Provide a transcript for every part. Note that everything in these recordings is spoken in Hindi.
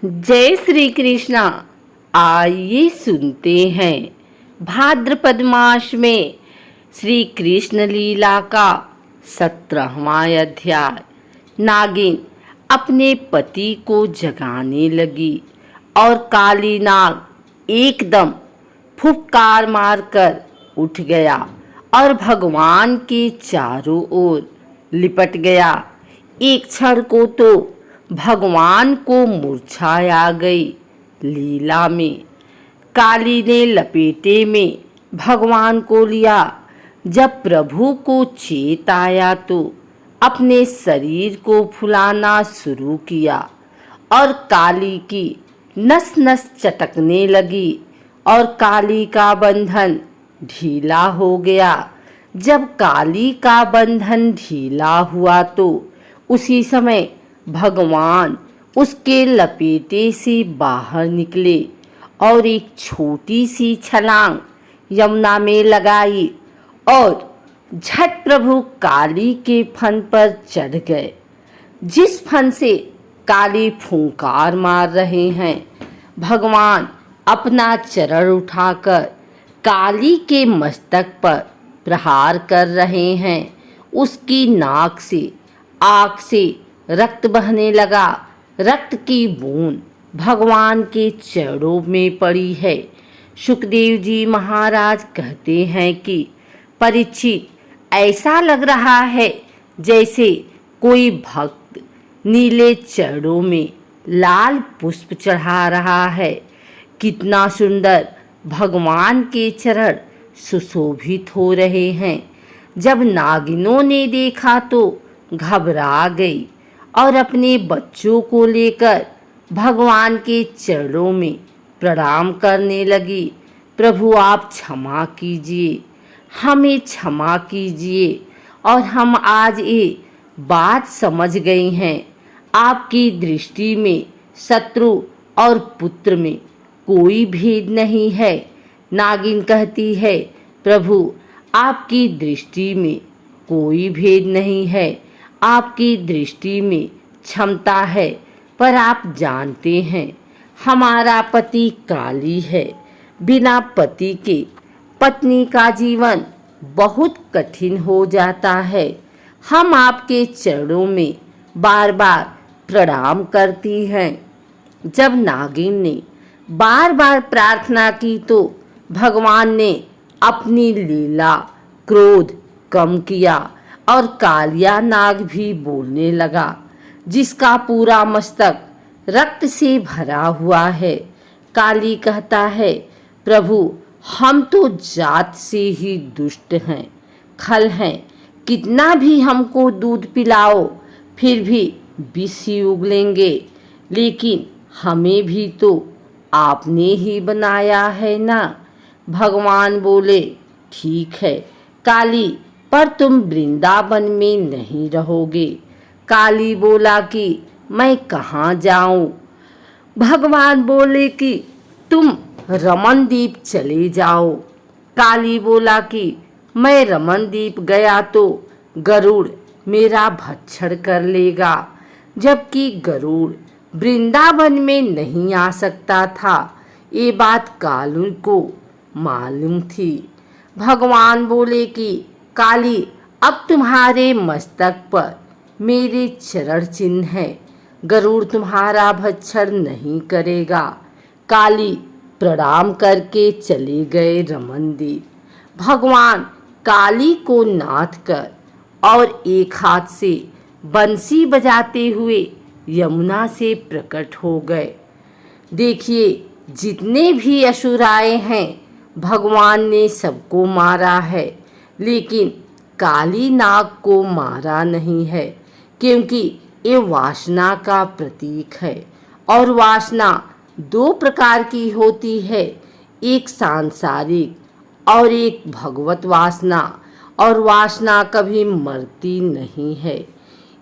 जय श्री कृष्णा। आइए सुनते हैं भाद्रपद मास में श्री कृष्ण लीला का 17वां अध्याय। नागिन अपने पति को जगाने लगी और काली नाग एकदम फुफकार मारकर उठ गया और भगवान के चारों ओर लिपट गया। एक क्षण को तो भगवान को मूर्छा आ गई। लीला में काली ने लपेटे में भगवान को लिया। जब प्रभु को चेत आया तो अपने शरीर को फुलाना शुरू किया और काली की नस नस चटकने लगी और काली का बंधन ढीला हो गया। जब काली का बंधन ढीला हुआ तो उसी समय भगवान उसके लपेटे से बाहर निकले और एक छोटी सी छलांग यमुना में लगाई और झट प्रभु काली के फन पर चढ़ गए। जिस फन से काली फूंकार मार रहे हैं, भगवान अपना चरण उठाकर काली के मस्तक पर प्रहार कर रहे हैं। उसकी नाक से आँख से रक्त बहने लगा। रक्त की बूंद भगवान के चरणों में पड़ी है। सुखदेव जी महाराज कहते हैं कि परीक्षित, ऐसा लग रहा है जैसे कोई भक्त नीले चरणों में लाल पुष्प चढ़ा रहा है। कितना सुंदर भगवान के चरण सुशोभित हो रहे हैं। जब नागिनों ने देखा तो घबरा गई और अपने बच्चों को लेकर भगवान के चरणों में प्रणाम करने लगी। प्रभु, आप क्षमा कीजिए, हमें क्षमा कीजिए और हम आज ये बात समझ गई हैं। आपकी दृष्टि में शत्रु और पुत्र में कोई भेद नहीं है। नागिन कहती है, प्रभु, आपकी दृष्टि में कोई भेद नहीं है। आपकी दृष्टि में क्षमता है, पर आप जानते हैं हमारा पति काली है। बिना पति के पत्नी का जीवन बहुत कठिन हो जाता है। हम आपके चरणों में बार बार प्रणाम करती हैं। जब नागिन ने बार बार प्रार्थना की तो भगवान ने अपनी लीला क्रोध कम किया और कालिया नाग भी बोलने लगा, जिसका पूरा मस्तक रक्त से भरा हुआ है। काली कहता है, प्रभु, हम तो जात से ही दुष्ट हैं, खल हैं। कितना भी हमको दूध पिलाओ फिर भी विष ही उगलेंगे। लेकिन हमें भी तो आपने ही बनाया है ना। भगवान बोले, ठीक है काली, पर तुम वृंदावन में नहीं रहोगे। काली बोला कि मैं कहाँ जाऊं। भगवान बोले कि तुम रमनदीप चले जाओ। काली बोला कि मैं रमनदीप गया तो गरुड़ मेरा भक्षण कर लेगा, जबकि गरुड़ वृंदावन में नहीं आ सकता था। ये बात काली को मालूम थी। भगवान बोले कि काली, अब तुम्हारे मस्तक पर मेरे चरण चिन्ह है। गरुड़ तुम्हारा भक्षण नहीं करेगा। काली प्रणाम करके चले गए रमनदीप। भगवान काली को नाथ कर और एक हाथ से बंसी बजाते हुए यमुना से प्रकट हो गए। देखिए, जितने भी असुर आए हैं भगवान ने सबको मारा है, लेकिन काली नाग को मारा नहीं है, क्योंकि ये वासना का प्रतीक है। और वासना दो प्रकार की होती है, एक सांसारिक और एक भगवत वासना। और वासना कभी मरती नहीं है,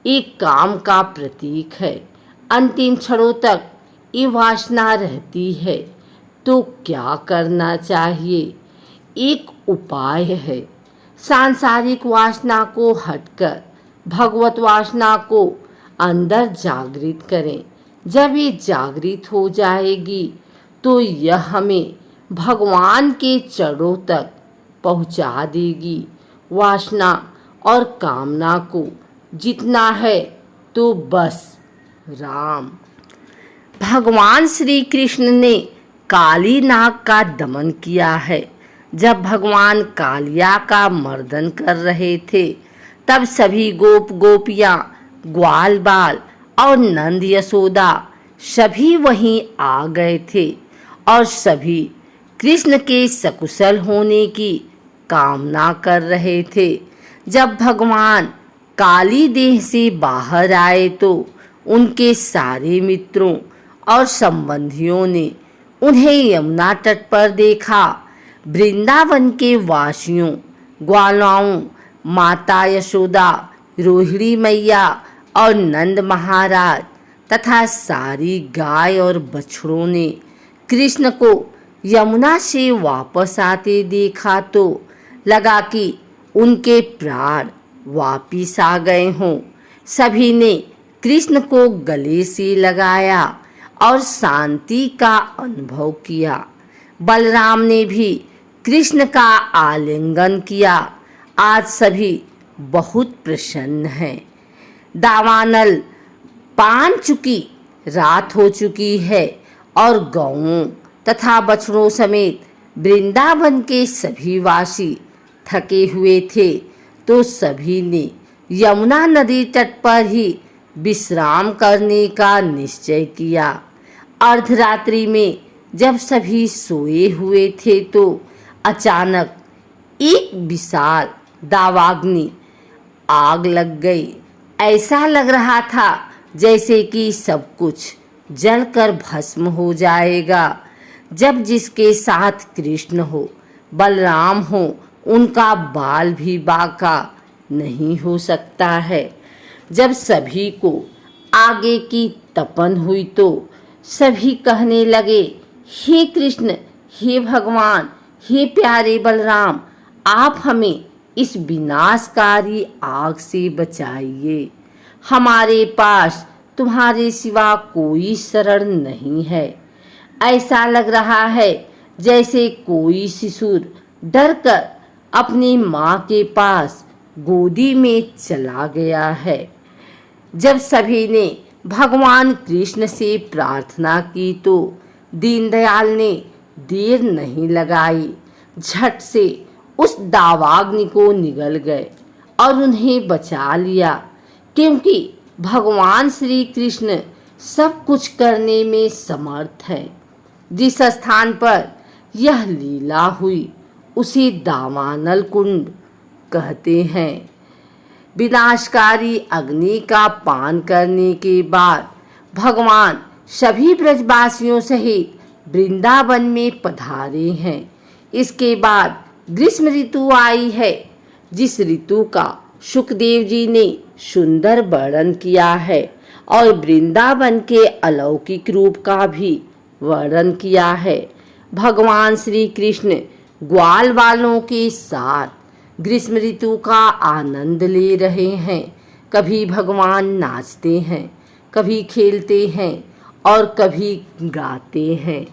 एक काम का प्रतीक है। अंतिम क्षणों तक ये वासना रहती है। तो क्या करना चाहिए? एक उपाय है। सांसारिक वासना को हटकर भगवत वासना को अंदर जागृत करें। जब ये जागृत हो जाएगी तो यह हमें भगवान के चरणों तक पहुंचा देगी। वासना और कामना को जितना है तो बस राम। भगवान श्री कृष्ण ने काली नाग का दमन किया है। जब भगवान कालिया का मर्दन कर रहे थे तब सभी गोप गोपियां, ग्वाल बाल और नंद यशोदा सभी वहीं आ गए थे और सभी कृष्ण के सकुशल होने की कामना कर रहे थे। जब भगवान काली देह से बाहर आए तो उनके सारे मित्रों और संबंधियों ने उन्हें यमुना तट पर देखा। वृंदावन के वासियों, ग्वालाओं, माता यशोदा, रोहिणी मैया और नंद महाराज तथा सारी गाय और बछड़ों ने कृष्ण को यमुना से वापस आते देखा तो लगा कि उनके प्राण वापिस आ गए हों। सभी ने कृष्ण को गले से लगाया और शांति का अनुभव किया। बलराम ने भी कृष्ण का आलिंगन किया। आज सभी बहुत प्रसन्न हैं। दावानल पान चुकी रात हो चुकी है और गौओं तथा बछड़ों समेत वृंदावन के सभी वासी थके हुए थे तो सभी ने यमुना नदी तट पर ही विश्राम करने का निश्चय किया। अर्धरात्रि में जब सभी सोए हुए थे तो अचानक एक विशाल दावाग्नि आग लग गई। ऐसा लग रहा था जैसे कि सब कुछ जलकर भस्म हो जाएगा। जब जिसके साथ कृष्ण हो, बलराम हो, उनका बाल भी बाका नहीं हो सकता है। जब सभी को आगे की तपन हुई तो सभी कहने लगे, हे कृष्ण, हे भगवान, हे प्यारे बलराम, आप हमें इस विनाशकारी आग से बचाइए। हमारे पास तुम्हारे सिवा कोई शरण नहीं है। ऐसा लग रहा है जैसे कोई शिशु डरकर अपनी माँ के पास गोदी में चला गया है। जब सभी ने भगवान कृष्ण से प्रार्थना की तो दीनदयाल ने देर नहीं लगाई, झट से उस दावाग्नि को निगल गए और उन्हें बचा लिया, क्योंकि भगवान श्री कृष्ण सब कुछ करने में समर्थ है। जिस स्थान पर यह लीला हुई उसे दावानल कुंड कहते हैं। विनाशकारी अग्नि का पान करने के बाद भगवान सभी ब्रजवासियों सहित वृंदावन में पधारे हैं। इसके बाद ग्रीष्म ऋतु आई है, जिस ऋतु का सुखदेव जी ने सुंदर वर्णन किया है और वृंदावन के अलौकिक रूप का भी वर्णन किया है। भगवान श्री कृष्ण ग्वाल वालों के साथ ग्रीष्म ऋतु का आनंद ले रहे हैं। कभी भगवान नाचते हैं, कभी खेलते हैं और कभी गाते हैं।